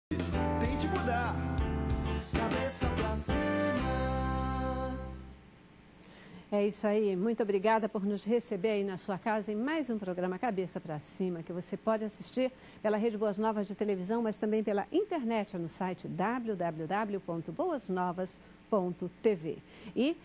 Tente mudar. Cabeça pra cima. É isso aí. Muito obrigada por nos receber aí na sua casa em mais um programa Cabeça para Cima, que você pode assistir pela Rede Boas Novas de televisão, mas também pela internet no site www.boasnovas.tv. E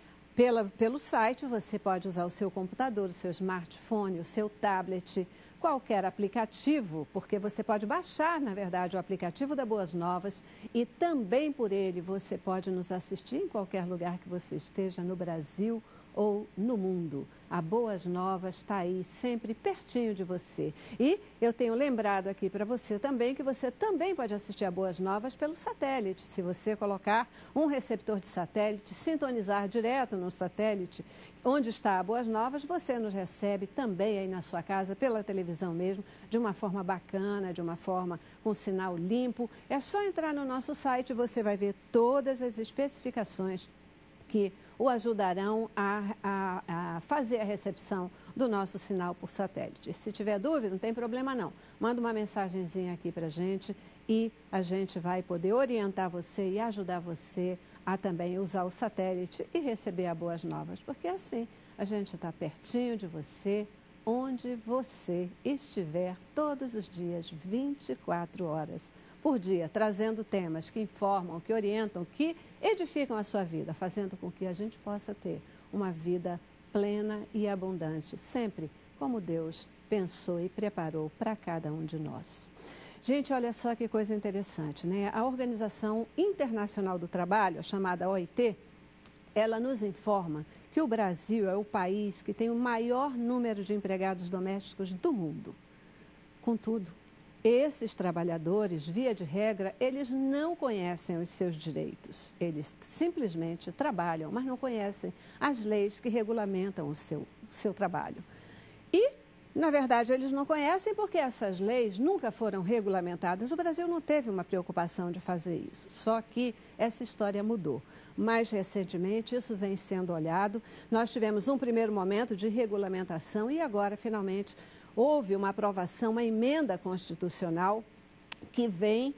pelo site você pode usar o seu computador, o seu smartphone, o seu tablet, qualquer aplicativo, porque você pode baixar, na verdade, o aplicativo da Boas Novas e também por ele você pode nos assistir em qualquer lugar que você esteja no Brasil ou no mundo. A Boas Novas está aí, sempre pertinho de você. E eu tenho lembrado aqui para você também que você também pode assistir a Boas Novas pelo satélite. Se você colocar um receptor de satélite, sintonizar direto no satélite, onde está a Boas Novas, você nos recebe também aí na sua casa, pela televisão mesmo, de uma forma bacana, de uma forma com sinal limpo. É só entrar no nosso site e você vai ver todas as especificações que o ajudarão a fazer a recepção do nosso sinal por satélite. Se tiver dúvida, não tem problema não. Manda uma mensagenzinha aqui para a gente e a gente vai poder orientar você e ajudar você a também usar o satélite e receber a Boas Novas, porque assim a gente está pertinho de você, onde você estiver todos os dias, 24 horas por dia, trazendo temas que informam, que orientam, que edificam a sua vida, fazendo com que a gente possa ter uma vida plena e abundante, sempre como Deus pensou e preparou para cada um de nós. Gente, olha só que coisa interessante, né? A Organização Internacional do Trabalho, a chamada OIT, ela nos informa que o Brasil é o país que tem o maior número de empregados domésticos do mundo. Contudo, esses trabalhadores, via de regra, eles não conhecem os seus direitos. Eles simplesmente trabalham, mas não conhecem as leis que regulamentam o seu trabalho. E, na verdade, eles não conhecem porque essas leis nunca foram regulamentadas. O Brasil não teve uma preocupação de fazer isso, só que essa história mudou. Mais recentemente, isso vem sendo olhado. Nós tivemos um primeiro momento de regulamentação e agora, finalmente, houve uma aprovação, uma emenda constitucional que vem,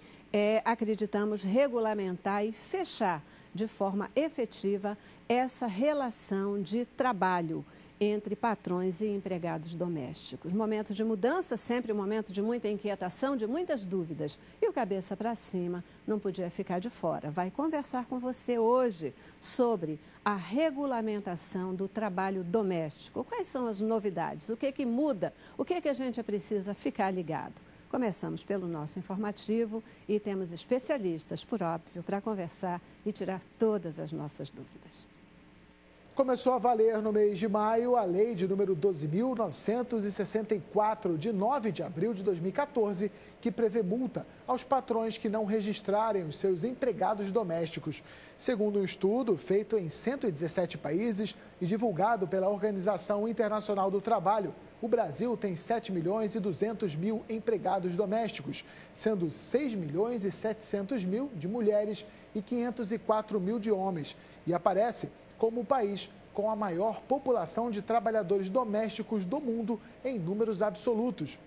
acreditamos, regulamentar e fechar de forma efetiva essa relação de trabalho entre patrões e empregados domésticos. Momento de mudança, sempre um momento de muita inquietação, de muitas dúvidas. E o Cabeça para Cima não podia ficar de fora. Vai conversar com você hoje sobre a regulamentação do trabalho doméstico. Quais são as novidades? O que muda? O que a gente precisa ficar ligado? Começamos pelo nosso informativo e temos especialistas, por óbvio, para conversar e tirar todas as nossas dúvidas. Começou a valer no mês de maio a lei de número 12.964, de 9 de abril de 2014, que prevê multa aos patrões que não registrarem os seus empregados domésticos. Segundo um estudo feito em 117 países e divulgado pela Organização Internacional do Trabalho, o Brasil tem 7.200.000 empregados domésticos, sendo 6.700.000 de mulheres e 504.000 de homens, e aparece como o país com a maior população de trabalhadores domésticos do mundo em números absolutos.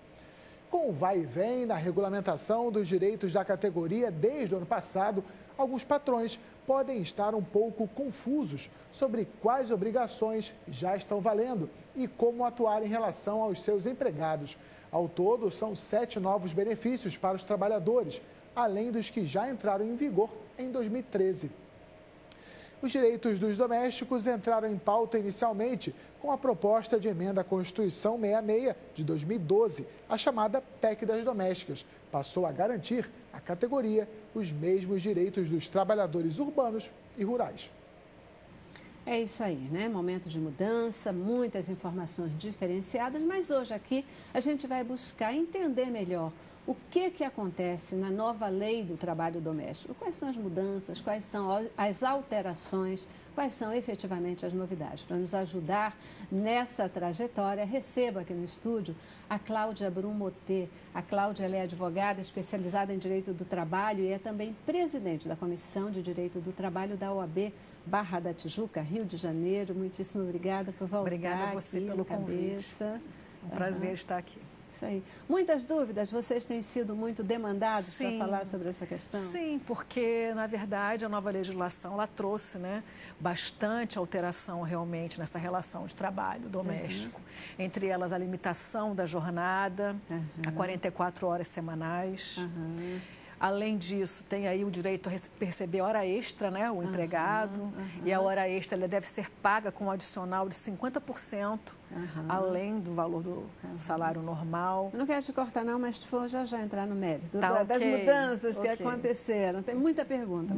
Com o vai e vem na regulamentação dos direitos da categoria desde o ano passado, alguns patrões podem estar um pouco confusos sobre quais obrigações já estão valendo e como atuar em relação aos seus empregados. Ao todo, são 7 novos benefícios para os trabalhadores, além dos que já entraram em vigor em 2013. Os direitos dos domésticos entraram em pauta inicialmente com a proposta de emenda à Constituição 66 de 2012, a chamada PEC das Domésticas. Passou a garantir à categoria os mesmos direitos dos trabalhadores urbanos e rurais. É isso aí, né? Momento de mudança, muitas informações diferenciadas, mas hoje aqui a gente vai buscar entender melhor o que acontece na nova lei do trabalho doméstico, quais são as mudanças, quais são as alterações, quais são efetivamente as novidades. Para nos ajudar nessa trajetória, recebo aqui no estúdio a Cláudia Brumoté. A Cláudia ela é advogada especializada em Direito do Trabalho e é também presidente da Comissão de Direito do Trabalho da OAB Barra da Tijuca, Rio de Janeiro. Muitíssimo obrigada por voltar. Obrigada a você aqui pelo convite. Um prazer estar aqui. Isso aí. Muitas dúvidas? Vocês têm sido muito demandados para falar sobre essa questão? Sim, porque, na verdade, a nova legislação ela trouxe, né, bastante alteração realmente nessa relação de trabalho doméstico. Entre elas, a limitação da jornada a 44 horas semanais. Além disso, tem aí o direito a perceber hora extra, né, o empregado. E a hora extra ela deve ser paga com um adicional de 50%, além do valor do salário normal. Eu não quero te cortar não, mas vou já entrar no mérito das okay. mudanças que aconteceram. Tem muita pergunta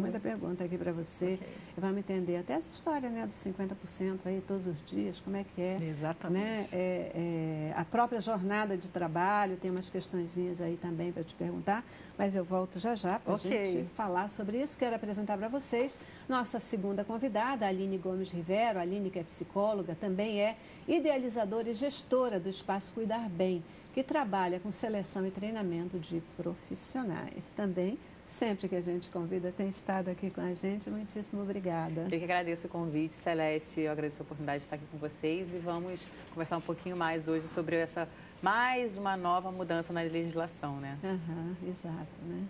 aqui para você. Vamos entender até essa história, né, dos 50% aí todos os dias, como é que é. Exatamente. Né? A própria jornada de trabalho, tem umas questõezinhas aí também para te perguntar, mas eu volto já para a gente falar sobre isso. Quero apresentar para vocês nossa segunda convidada, a Aline Gomes Rivero. A Aline, que é psicóloga, também é idealizadora e gestora do Espaço Cuidar Bem, que trabalha com seleção e treinamento de profissionais. Também, sempre que a gente convida, tem estado aqui com a gente. Muitíssimo obrigada. Eu que agradeço o convite, Celeste. Eu agradeço a oportunidade de estar aqui com vocês e vamos conversar um pouquinho mais hoje sobre mais uma nova mudança na legislação, né? Exato, né?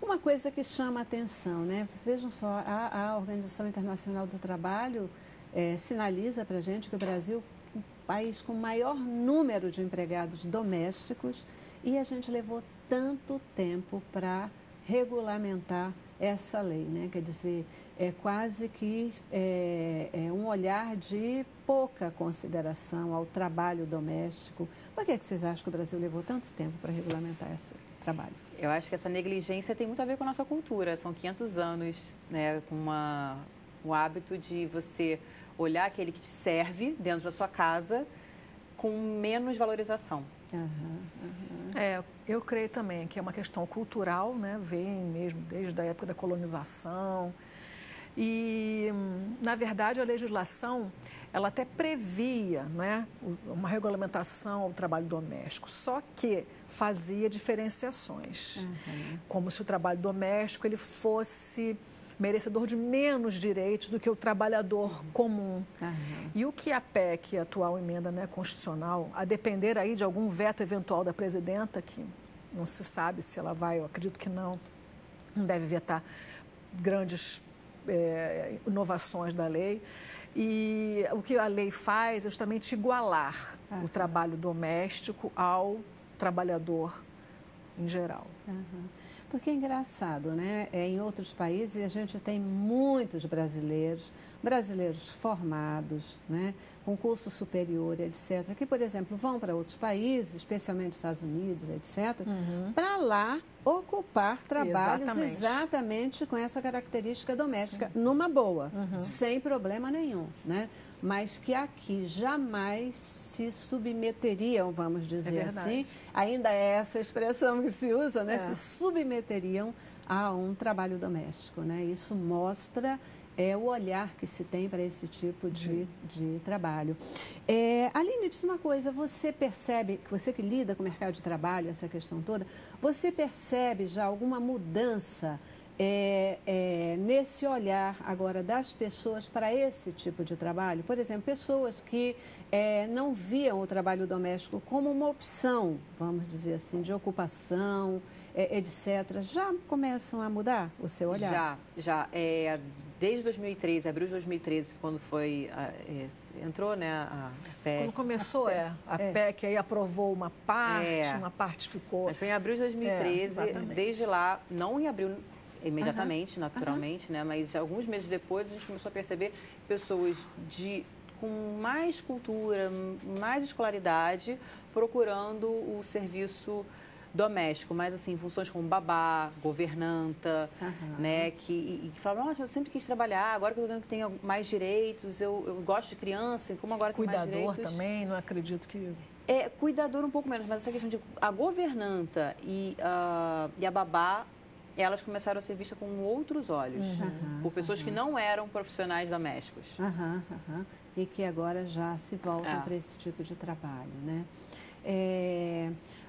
Uma coisa que chama a atenção, né? Vejam só, a Organização Internacional do Trabalho sinaliza para a gente que o Brasil é o país com maior número de empregados domésticos e a gente levou tanto tempo para regulamentar essa lei, né? Quer dizer, é quase que um olhar de pouca consideração ao trabalho doméstico. Por que vocês acham que o Brasil levou tanto tempo para regulamentar esse trabalho? Eu acho que essa negligência tem muito a ver com a nossa cultura. São 500 anos, né, com o hábito de você olhar aquele que te serve dentro da sua casa com menos valorização. Eu creio também que é uma questão cultural, né? Vem mesmo desde a época da colonização. E, na verdade, a legislação, ela até previa, né, uma regulamentação ao trabalho doméstico, só que fazia diferenciações, como se o trabalho doméstico ele fosse merecedor de menos direitos do que o trabalhador comum. E o que a PEC, a atual emenda, né, constitucional, a depender aí de algum veto eventual da presidenta, que não se sabe se ela vai, eu acredito que não deve vetar grandes inovações da lei. E o que a lei faz é justamente igualar o trabalho doméstico ao trabalhador em geral. Porque é engraçado, né? Em outros países a gente tem muitos brasileiros formados, né? Com curso superior, etc., que, por exemplo, vão para outros países, especialmente Estados Unidos, etc., para lá ocupar trabalhos exatamente com essa característica doméstica, numa boa, sem problema nenhum, né? Mas que aqui jamais se submeteriam, vamos dizer assim, ainda é essa expressão que se usa, né? Se submeteriam a um trabalho doméstico, né? Isso mostra o olhar que se tem para esse tipo de trabalho. Aline, diz uma coisa, você percebe, você que lida com o mercado de trabalho, essa questão toda, você percebe já alguma mudança nesse olhar agora das pessoas para esse tipo de trabalho? Por exemplo, pessoas que não viam o trabalho doméstico como uma opção, vamos dizer assim, de ocupação, etc., já começam a mudar o seu olhar? Já. Desde 2013, abril de 2013, quando entrou, né, a PEC. Quando começou, a PEC aí aprovou uma parte ficou... Mas foi em abril de 2013, desde lá, não em abril imediatamente, naturalmente, né, mas alguns meses depois a gente começou a perceber pessoas com mais cultura, mais escolaridade, procurando o serviço doméstico, mas assim, funções como babá, governanta, né, que falam, nossa, eu sempre quis trabalhar, agora que eu tô vendo que tenho mais direitos, eu gosto de criança, como agora tem mais direitos... Cuidador também, não acredito que... Cuidador um pouco menos, mas essa questão de a governanta e a babá, elas começaram a ser vistas com outros olhos, por pessoas que não eram profissionais domésticos. E que agora já se voltam para esse tipo de trabalho, né?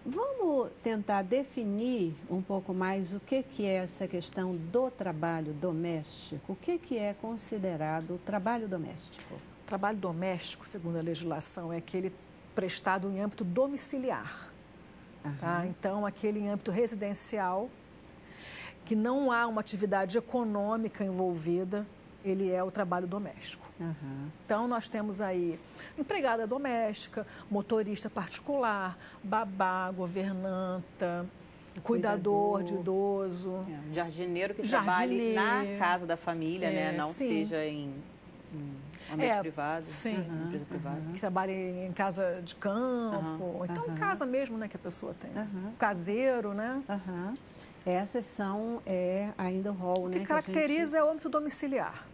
Vamos tentar definir um pouco mais o que é essa questão do trabalho doméstico. O que é considerado trabalho doméstico? O trabalho doméstico, segundo a legislação, é aquele prestado em âmbito domiciliar. Tá? Então, aquele em âmbito residencial, que não há uma atividade econômica envolvida, ele é o trabalho doméstico. Então, nós temos aí empregada doméstica, motorista particular, babá, governanta, cuidador de idoso. Jardineiro que trabalhe na casa da família, né? Não seja em ambiente privado. Sim, empresa privada. Que trabalhe em casa de campo, ou então em casa mesmo, né, que a pessoa tem. Caseiro, né? Essas são ainda o rol, né? O que caracteriza é o âmbito domiciliar.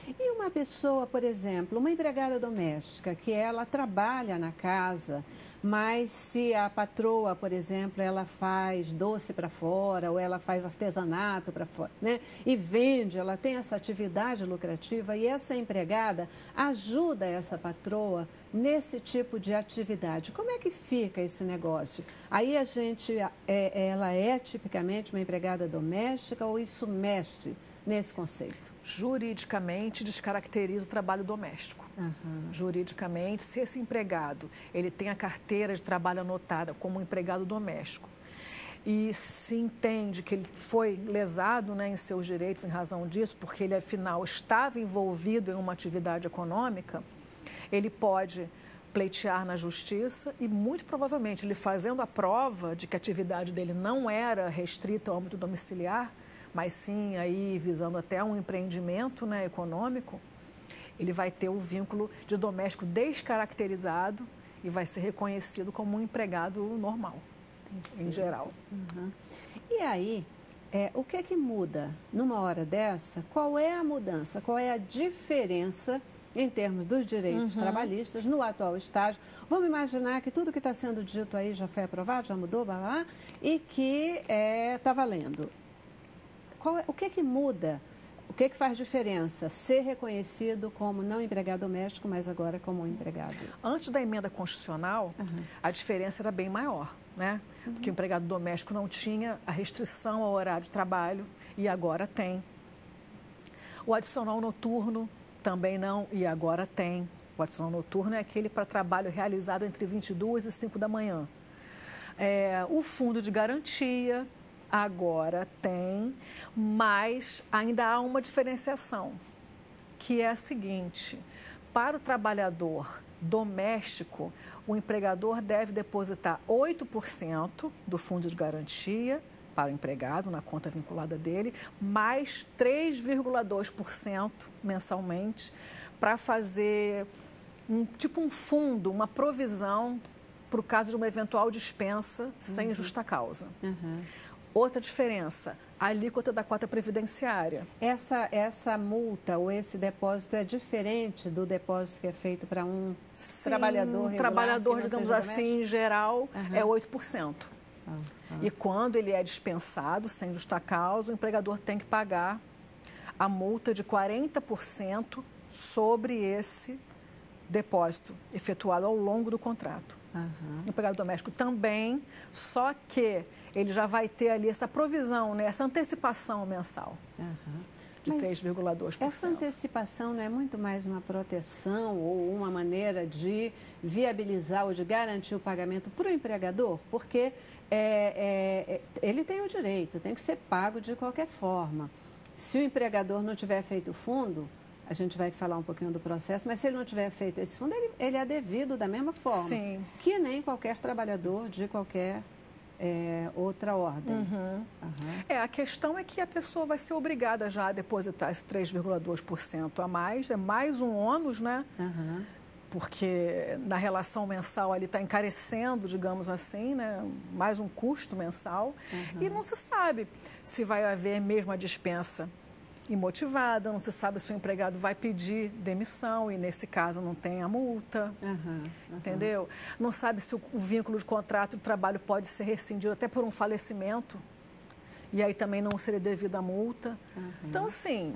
E uma pessoa, por exemplo, uma empregada doméstica, que ela trabalha na casa, mas se a patroa, por exemplo, ela faz doce para fora ou ela faz artesanato para fora, né? E vende, ela tem essa atividade lucrativa e essa empregada ajuda essa patroa nesse tipo de atividade. Como é que fica esse negócio? Aí a gente, ela é tipicamente uma empregada doméstica ou isso mexe nesse conceito? Juridicamente descaracteriza o trabalho doméstico. Juridicamente, se esse empregado ele tem a carteira de trabalho anotada como empregado doméstico e se entende que ele foi lesado, né, em seus direitos em razão disso, porque ele afinal estava envolvido em uma atividade econômica, ele pode pleitear na justiça e muito provavelmente ele fazendo a prova de que a atividade dele não era restrita ao âmbito domiciliar, mas sim aí visando até um empreendimento, né, econômico, ele vai ter o vínculo de doméstico descaracterizado e vai ser reconhecido como um empregado normal, em geral. E aí, o que é que muda numa hora dessa? Qual é a mudança? Qual é a diferença em termos dos direitos trabalhistas no atual estágio? Vamos imaginar que tudo que está sendo dito aí já foi aprovado, já mudou, e que está valendo. O que é que muda? O que é que faz diferença? Ser reconhecido como não empregado doméstico, mas agora como empregado. Antes da emenda constitucional, a diferença era bem maior, né? Porque o empregado doméstico não tinha a restrição ao horário de trabalho e agora tem. O adicional noturno também não e agora tem. O adicional noturno é aquele para trabalho realizado entre 22 e 5 da manhã. O fundo de garantia agora tem, mas ainda há uma diferenciação, que é a seguinte: para o trabalhador doméstico, o empregador deve depositar 8% do fundo de garantia para o empregado, na conta vinculada dele, mais 3,2% mensalmente para fazer um fundo, uma provisão para o caso de uma eventual dispensa sem justa causa. Outra diferença, a alíquota da cota previdenciária. Essa multa ou esse depósito é diferente do depósito que é feito para um trabalhador regular? Trabalhador, digamos assim, em geral, é 8%. E quando ele é dispensado sem justa causa, o empregador tem que pagar a multa de 40% sobre esse depósito efetuado ao longo do contrato. O empregado doméstico também, só que ele já vai ter ali essa provisão, né, essa antecipação mensal de 3,2%. Essa antecipação não é muito mais uma proteção ou uma maneira de viabilizar ou de garantir o pagamento para o empregador? Porque ele tem o direito, tem que ser pago de qualquer forma. Se o empregador não tiver feito o fundo, a gente vai falar um pouquinho do processo, mas se ele não tiver feito esse fundo, ele é devido da mesma forma. Sim. Que nem qualquer trabalhador de qualquer outra ordem. A questão é que a pessoa vai ser obrigada já a depositar esse 3,2% a mais, é mais um ônus, né? Porque na relação mensal ali está encarecendo, digamos assim, né? Mais um custo mensal. E não se sabe se vai haver mesmo a dispensa imotivada, não se sabe se o empregado vai pedir demissão e, nesse caso, não tem a multa, entendeu? Não sabe se o vínculo de contrato de trabalho pode ser rescindido até por um falecimento e aí também não seria devida a multa. Então, assim,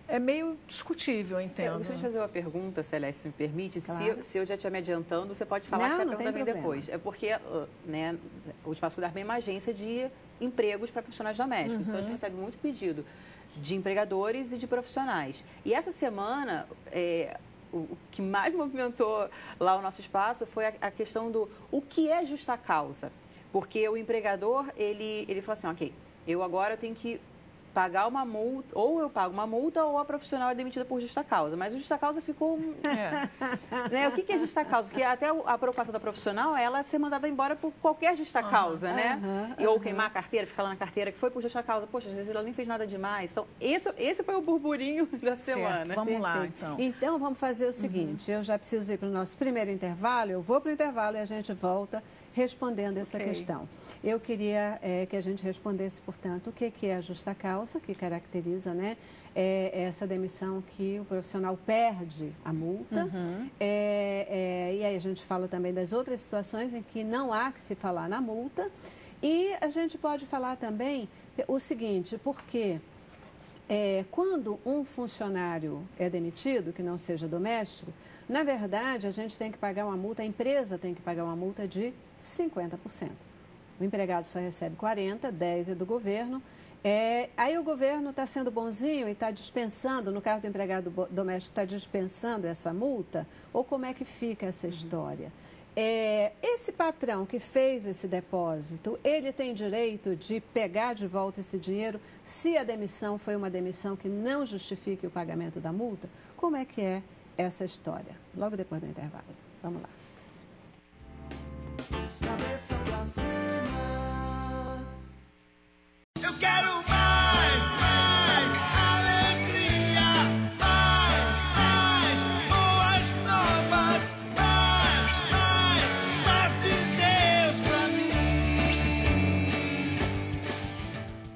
é meio discutível, eu entendo. Deixa eu te fazer uma pergunta, Celeste, se me permite. Claro. Se eu já estiver me adiantando, você pode falar que a pergunta vem depois. É porque, né, o Espaço Cuidar é uma agência de empregos para profissionais domésticos. Então, a gente recebe muito pedido de empregadores e de profissionais. E essa semana, o que mais movimentou lá o nosso espaço foi a questão do o que é justa causa. Porque o empregador, ele fala assim, ok, eu tenho que pagar uma multa, ou eu pago uma multa ou a profissional é demitida por justa causa. Mas o justa causa ficou... Né? O que é justa causa? Porque até a preocupação da profissional é ela ser mandada embora por qualquer justa causa, né? Ou queimar a carteira, ficar lá na carteira, que foi por justa causa. Poxa, às vezes ela nem fez nada demais. Então, esse foi o burburinho da semana. Vamos lá, então. Então, vamos fazer o seguinte, eu já preciso ir para o nosso primeiro intervalo, eu vou para o intervalo e a gente volta respondendo essa questão. Eu queria que a gente respondesse, portanto, o que é a justa causa, que caracteriza, né, essa demissão que o profissional perde a multa. E aí a gente fala também das outras situações em que não há que se falar na multa. E a gente pode falar também o seguinte, porque quando um funcionário é demitido, que não seja doméstico, na verdade, a gente tem que pagar uma multa, a empresa tem que pagar uma multa de 50%. O empregado só recebe 40%, 10% é do governo. Aí o governo está sendo bonzinho e está dispensando, no caso do empregado doméstico, está dispensando essa multa? Ou como é que fica essa história? Esse patrão que fez esse depósito, ele tem direito de pegar de volta esse dinheiro se a demissão foi uma demissão que não justifique o pagamento da multa? Como é que é essa história? Logo depois do intervalo. Vamos lá. Cabeça pra cima. Eu quero